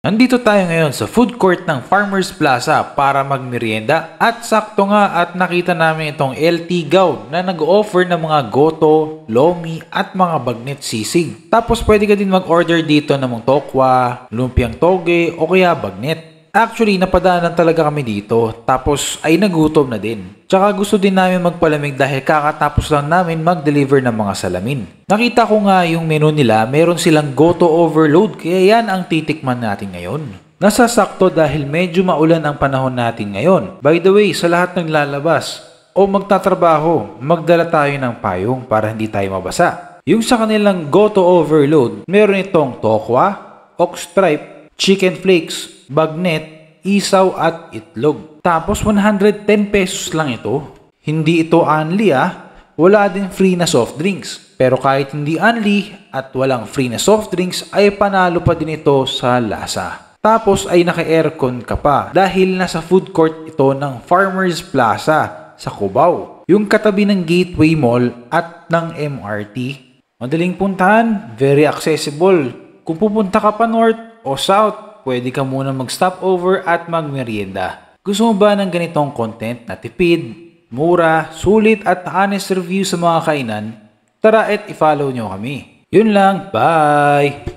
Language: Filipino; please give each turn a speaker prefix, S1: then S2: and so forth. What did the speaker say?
S1: Nandito tayo ngayon sa food court ng Farmers Plaza para magmerienda at sakto nga at nakita namin itong LT Gaw na nag-offer ng mga goto, lomi at mga bagnet sisig. Tapos pwede ka din mag-order dito ng mga tokwa, lumpiang toge o kaya bagnet. Actually, napadaanan talaga kami dito tapos ay nagutom na din. Tsaka gusto din namin magpalamig dahil kakatapos lang namin mag-deliver ng mga salamin. Nakita ko nga yung menu nila, meron silang goto overload kaya yan ang titikman natin ngayon. Nasasakto dahil medyo maulan ang panahon natin ngayon. By the way, sa lahat ng lalabas o magtatrabaho, magdala tayo ng payong para hindi tayo mabasa. Yung sa kanilang goto overload, meron itong tokwa, ox stripe, chicken flakes, bagnet, isaw at itlog. Tapos 110 pesos lang ito. Hindi ito unli Wala din free na soft drinks. Pero kahit hindi unli at walang free na soft drinks ay panalo pa din ito sa lasa. Tapos ay naka-aircon ka pa dahil nasa food court ito ng Farmers Plaza sa Cubao. Yung katabi ng Gateway Mall at ng MRT. Madaling puntahan, very accessible. Kung pupunta ka pa north o south, pwede ka muna mag-stop over at magmerienda. Gusto mo ba ng ganitong content na tipid, mura, sulit at honest review sa mga kainan? Tara at i-follow nyo kami. Yun lang, bye!